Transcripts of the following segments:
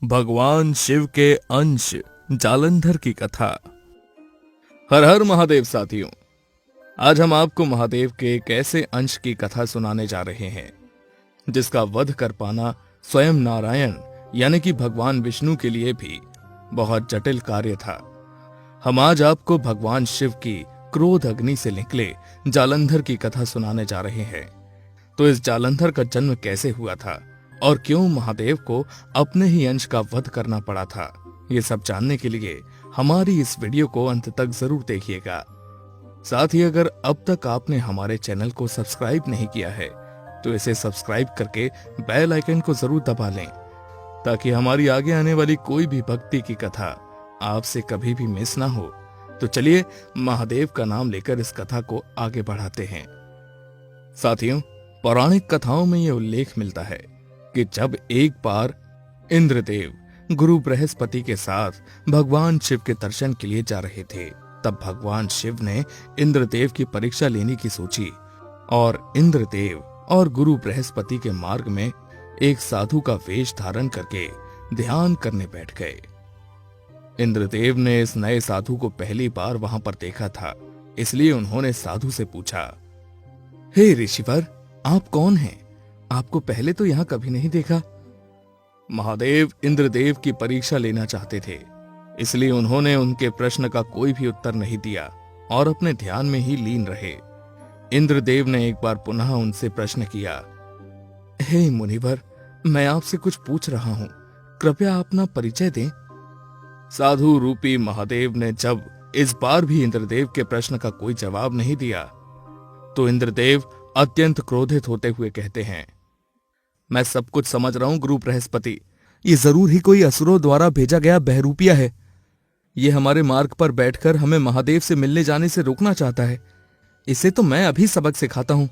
भगवान शिव के अंश जालंधर की कथा। हर हर महादेव साथियों, आज हम आपको महादेव के एक ऐसे अंश की कथा सुनाने जा रहे हैं जिसका वध कर पाना स्वयं नारायण यानी कि भगवान विष्णु के लिए भी बहुत जटिल कार्य था। हम आज आपको भगवान शिव की क्रोध अग्नि से निकले जालंधर की कथा सुनाने जा रहे हैं। तो इस जालंधर का जन्म कैसे हुआ था और क्यों महादेव को अपने ही अंश का वध करना पड़ा था, ये सब जानने के लिए हमारी इस वीडियो को अंत तक जरूर देखिएगा। साथ ही अगर अब तक आपने हमारे चैनल को सब्सक्राइब नहीं किया है तो इसे सब्सक्राइब करके बेल आइकन को जरूर दबा लें ताकि हमारी आगे आने वाली कोई भी भक्ति की कथा आपसे कभी भी मिस ना हो। तो चलिए महादेव का नाम लेकर इस कथा को आगे बढ़ाते हैं। साथियों, पौराणिक कथाओं में यह उल्लेख मिलता है कि जब एक बार इंद्रदेव गुरु बृहस्पति के साथ भगवान शिव के दर्शन के लिए जा रहे थे, तब भगवान शिव ने इंद्रदेव की परीक्षा लेने की सोची और इंद्रदेव और गुरु बृहस्पति के मार्ग में एक साधु का वेश धारण करके ध्यान करने बैठ गए। इंद्रदेव ने इस नए साधु को पहली बार वहां पर देखा था, इसलिए उन्होंने साधु से पूछा, हे ऋषिवर, आप कौन हैं? आपको पहले तो यहां कभी नहीं देखा। महादेव इंद्रदेव की परीक्षा लेना चाहते थे, इसलिए उन्होंने उनके प्रश्न का कोई भी उत्तर नहीं दिया और अपने ध्यान में ही लीन रहे। इंद्रदेव ने एक बार पुनः उनसे प्रश्न किया, हे मुनिवर, मैं आपसे कुछ पूछ रहा हूं, कृपया अपना परिचय दें। साधु रूपी महादेव ने जब इस बार भी इंद्रदेव के प्रश्न का कोई जवाब नहीं दिया तो इंद्रदेव अत्यंत क्रोधित होते हुए कहते हैं, मैं सब कुछ समझ रहा हूं गुरु बृहस्पति, ये जरूर ही कोई असुरों द्वारा भेजा गया बहरूपिया है। ये हमारे मार्ग पर बैठकर हमें महादेव से मिलने जाने से रोकना चाहता है। इसे तो मैं अभी सबक सिखाता हूं।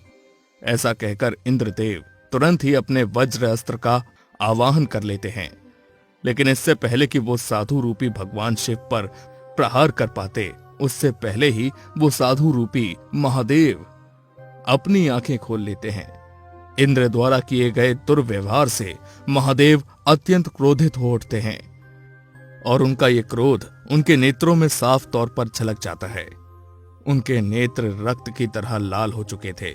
ऐसा कहकर इंद्रदेव तुरंत ही अपने वज्र अस्त्र का आवाहन कर लेते हैं, लेकिन इससे पहले कि वो साधु रूपी भगवान शिव पर प्रहार कर पाते, उससे पहले ही वो साधु रूपी महादेव अपनी आंखें खोल लेते हैं। इंद्र द्वारा किए गए दुर्व्यवहार से महादेव अत्यंत क्रोधित हो उठते हैं और उनका ये क्रोध उनके नेत्रों में साफ तौर पर झलक जाता है। उनके नेत्र रक्त की तरह लाल हो चुके थे।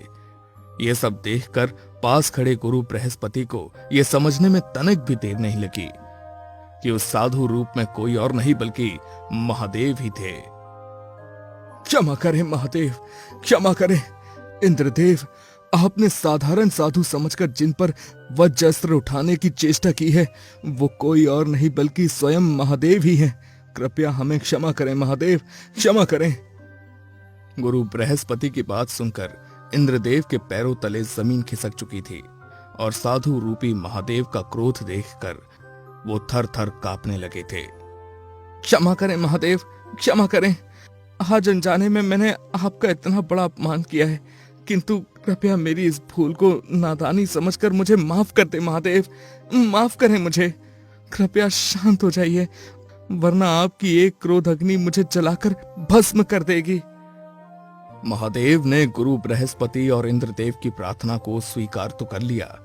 ये सब देखकर पास खड़े गुरु बृहस्पति को यह समझने में तनिक भी देर नहीं लगी कि उस साधु रूप में कोई और नहीं बल्कि महादेव ही थे। क्षमा करें महादेव, क्षमा करें। इंद्रदेव, आपने साधारण साधु समझकर जिन पर वज्रास्त्र उठाने की चेष्टा की है वो कोई और नहीं बल्कि स्वयं महादेव ही हैं। कृपया हमें क्षमा करें महादेव, क्षमा करें। गुरु बृहस्पति की बात सुनकर इंद्रदेव के पैरों तले जमीन खिसक चुकी थी और साधु रूपी महादेव का क्रोध देखकर वो थर थर कांपने लगे थे। क्षमा करें महादेव, क्षमा करें। आज अनजाने में मैंने आपका इतना बड़ा अपमान किया है, किंतु कृपया मेरी इस भूल को नादानी समझकर मुझे माफ कर दे महादेव, माफ करें मुझे। कृपया शांत हो जाइए, वरना आपकी एक क्रोध अग्नि मुझे जलाकर भस्म कर देगी। महादेव ने गुरु बृहस्पति और इंद्रदेव की प्रार्थना को स्वीकार तो कर लिया,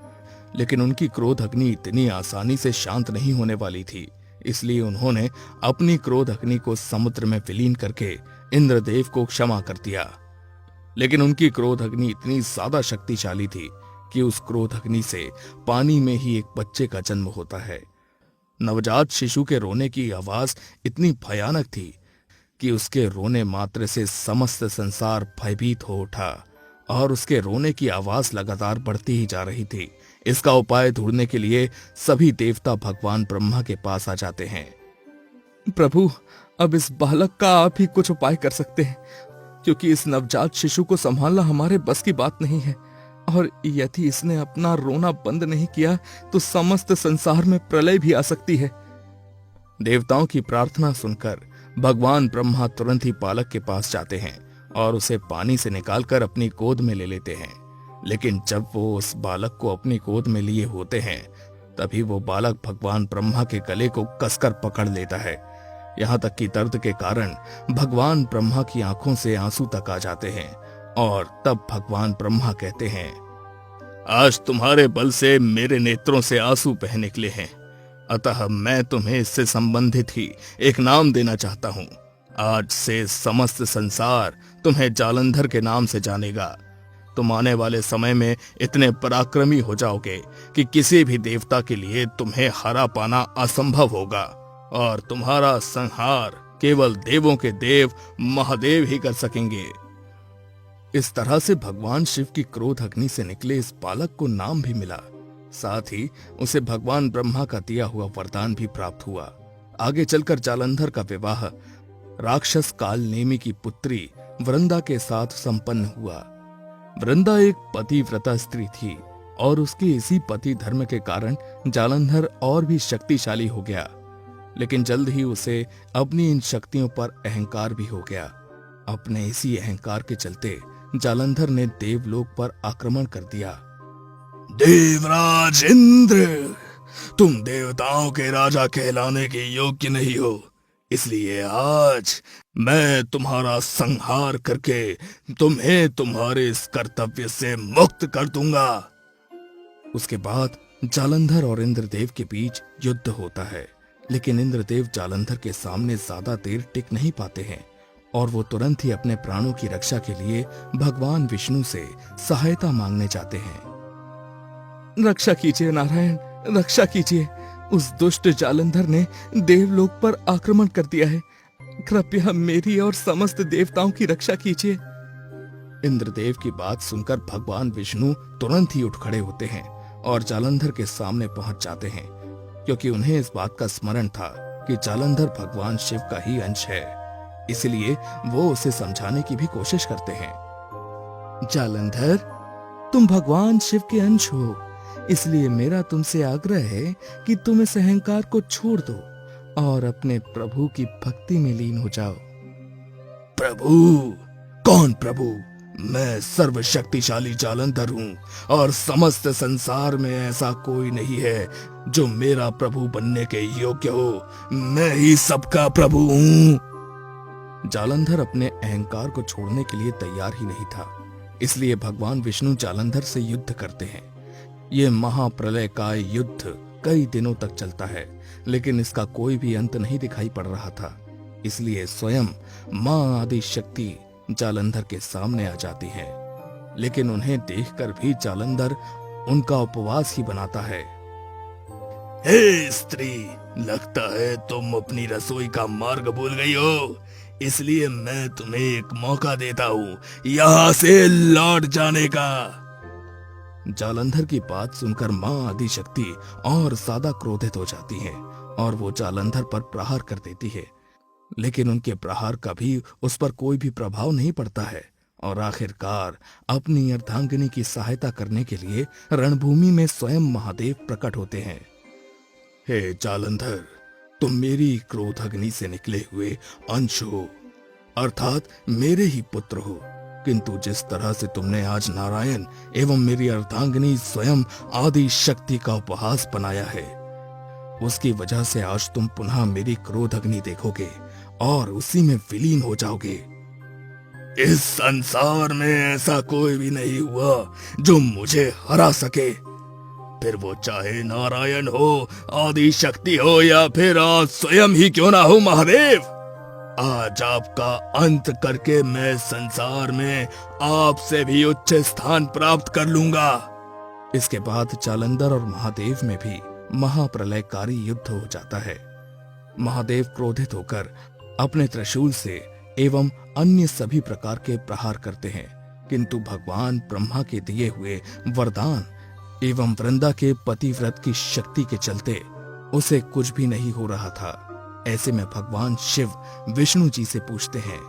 लेकिन उनकी क्रोध अग्नि इतनी आसानी से शांत नहीं होने वाली थी, इसलिए उन्होंने अपनी क्रोध अग्नि को समुद्र में विलीन करके इंद्रदेव को क्षमा कर दिया। लेकिन उनकी क्रोध अग्नि इतनी ज्यादा शक्तिशाली थी कि उस क्रोध अग्नि से पानी में ही एक बच्चे का जन्म होता है। नवजात शिशु के रोने की आवाज इतनी भयानक थी कि उसके रोने मात्र से समस्त संसार भयभीत हो उठा और उसके रोने की आवाज लगातार बढ़ती ही जा रही थी। इसका उपाय ढूंढने के लिए सभी देवता भगवान ब्रह्मा के पास आ जाते हैं। प्रभु, अब इस बालक का आप ही कुछ उपाय कर सकते हैं, क्योंकि इस नवजात शिशु को संभालना हमारे बस की बात नहीं है और यदि इसने अपना रोना बंद नहीं किया तो समस्त संसार में प्रलय भी आ सकती है। देवताओं की प्रार्थना सुनकर भगवान ब्रह्मा तुरंत ही बालक के पास जाते हैं और उसे पानी से निकालकर अपनी गोद में ले लेते हैं। लेकिन जब वो उस बालक को अपनी गोद में लिए होते हैं तभी वो बालक भगवान ब्रह्मा के गले को कसकर पकड़ लेता है। यहाँ तक कि दर्द के कारण भगवान ब्रह्मा की आंखों से आंसू तक आ जाते हैं और तब भगवान ब्रह्मा कहते हैं, आज तुम्हारे बल से मेरे नेत्रों से आंसू बह निकले हैं। अतः मैं तुम्हें इससे संबंधित ही एक नाम देना चाहता हूं। आज से समस्त संसार तुम्हें जालंधर के नाम से जानेगा। तुम आने वाले समय में इतने पराक्रमी हो जाओगे कि किसी भी देवता के लिए तुम्हें हरा पाना असंभव होगा, और तुम्हारा संहार केवल देवों के देव महादेव ही कर सकेंगे। इस तरह से भगवान शिव की क्रोध अग्नि से निकले इस बालक को नाम भी मिला। साथ ही उसे भगवान ब्रह्मा का दिया हुआ वरदान भी प्राप्त हुआ। आगे चलकर जालंधर का विवाह राक्षस काल नेमी की पुत्री वृंदा के साथ संपन्न हुआ। वृंदा एक पतिव्रता स्त्री थी और उसके इसी पति धर्म के कारण जालंधर और भी शक्तिशाली हो गया। लेकिन जल्द ही उसे अपनी इन शक्तियों पर अहंकार भी हो गया। अपने इसी अहंकार के चलते जालंधर ने देवलोक पर आक्रमण कर दिया। देवराज इंद्र, तुम देवताओं के राजा कहलाने के योग्य नहीं हो, इसलिए आज मैं तुम्हारा संहार करके तुम्हें तुम्हारे इस कर्तव्य से मुक्त कर दूंगा। उसके बाद जालंधर और इंद्रदेव के बीच युद्ध होता है, लेकिन इंद्रदेव जालंधर के सामने ज्यादा देर टिक नहीं पाते हैं और वो तुरंत ही अपने प्राणों की रक्षा के लिए भगवान विष्णु से सहायता मांगने जाते हैं। रक्षा कीजिए नारायण, रक्षा कीजिए। उस दुष्ट जालंधर ने देवलोक पर आक्रमण कर दिया है। कृपया मेरी और समस्त देवताओं की रक्षा कीजिए। इंद्रदेव की बात सुनकर भगवान विष्णु तुरंत ही उठ खड़े होते हैं और जालंधर के सामने पहुंच जाते हैं, क्योंकि उन्हें इस बात का स्मरण था कि जालंधर भगवान शिव का ही अंश है। इसलिए वो उसे समझाने की भी कोशिश करते हैं। जालंधर, तुम भगवान शिव के अंश हो, इसलिए मेरा तुमसे आग्रह है कि तुम इस अहंकार को छोड़ दो और अपने प्रभु की भक्ति में लीन हो जाओ। प्रभु? कौन प्रभु? मैं सर्वशक्तिशाली जालंधर हूँ और समस्त संसार में ऐसा कोई नहीं है जो मेरा प्रभु बनने के योग्य हो। मैं ही सबका प्रभु हूँ। जालंधर अपने अहंकार को छोड़ने के लिए तैयार ही नहीं था, इसलिए भगवान विष्णु जालंधर से युद्ध करते हैं। ये महाप्रलय का युद्ध कई दिनों तक चलता है, लेकिन इसका कोई भी अंत नहीं दिखाई पड़ रहा था। इसलिए स्वयं मां आदि शक्ति जालंधर के सामने आ जाती है, लेकिन उन्हें देखकर भी जालंधर उनका उपवास ही बनाता है। हे स्त्री, लगता है तुम अपनी रसोई का मार्ग भूल गई हो, इसलिए मैं तुम्हें एक मौका देता हूँ यहाँ से लौट जाने का। जालंधर की बात सुनकर मां आदि शक्ति और ज्यादा क्रोधित हो जाती है और वो जालंधर पर प्रहार कर देती है, लेकिन उनके प्रहार का भी उस पर कोई भी प्रभाव नहीं पड़ता है और आखिरकार अपनी अर्धांगिनी की सहायता करने के लिए रणभूमि में स्वयं महादेव प्रकट होते हैं। हे जालंधर, तुम मेरी क्रोध अग्नि से निकले हुए अंश हो, अर्थात मेरे ही पुत्र हो, किंतु जिस तरह से तुमने आज नारायण एवं मेरी अर्धांगिनी स्वयं आदि शक्ति का उपहास बनाया है, उसकी वजह से आज तुम पुनः मेरी क्रोध अग्नि देखोगे और उसी में विलीन हो जाओगे। इस संसार में ऐसा कोई भी नहीं हुआ जो मुझे हरा सके, फिर वो चाहे नारायण हो, आदि शक्ति हो या फिर आज स्वयं ही क्यों ना हो महादेव। आज आपका अंत करके मैं संसार में आपसे भी उच्च स्थान प्राप्त कर लूंगा। इसके बाद जालंधर और महादेव में भी महाप्रलयकारी युद्ध हो जाता है। महादेव क्रोधित होकर अपने त्रिशूल से एवं अन्य सभी प्रकार के प्रहार करते हैं, किंतु भगवान ब्रह्मा के दिए हुए वरदान एवं वृंदा के पतिव्रत की शक्ति के चलते उसे कुछ भी नहीं हो रहा था। ऐसे में भगवान शिव विष्णु जी से पूछते हैं,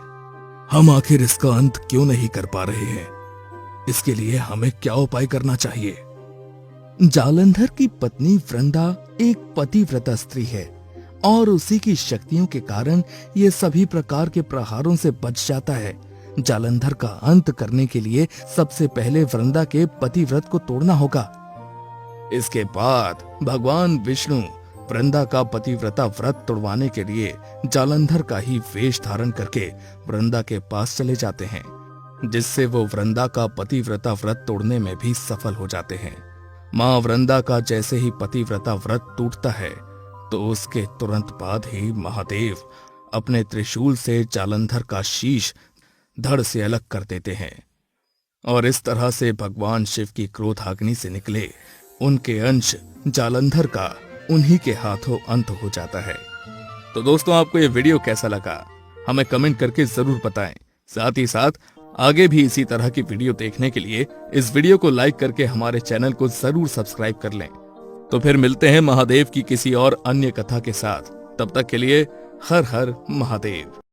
हम आखिर इसका अंत क्यों नहीं कर पा रहे हैं? इसके लिए हमें क्या उपाय करना चाहिए? जालंधर की पत्नी वृंदा एक पतिव्रता स्त्री है और उसी की शक्तियों के कारण ये सभी प्रकार के प्रहारों से बच जाता है। जालंधर का अंत करने के लिए सबसे पहले वृंदा के पतिव्रत को तोड़ना होगा। इसके बाद भगवान विष्णु वृंदा का पतिव्रता व्रत तोड़वाने के लिए जालंधर का ही वेश धारण करके वृंदा के पास चले जाते हैं, जिससे वो वृंदा का पतिव्रता व्रत तोड़ने में भी सफल हो जाते हैं। मां वृंदा का जैसे ही पतिव्रता व्रत टूटता है, तो उसके तुरंत बाद ही महादेव अपने त्रिशूल से जालंधर का शीश धड़ से अलग कर देते हैं और इस तरह से भगवान शिव की क्रोधाग्नि से निकले उनके अंश जालंधर का उन्हीं के हाथों अंत हो जाता है। तो दोस्तों, आपको ये वीडियो कैसा लगा हमें कमेंट करके जरूर बताएं। साथ ही साथ आगे भी इसी तरह की वीडियो देखने के लिए इस वीडियो को लाइक करके हमारे चैनल को जरूर सब्सक्राइब कर लें। तो फिर मिलते हैं महादेव की किसी और अन्य कथा के साथ। तब तक के लिए हर हर महादेव।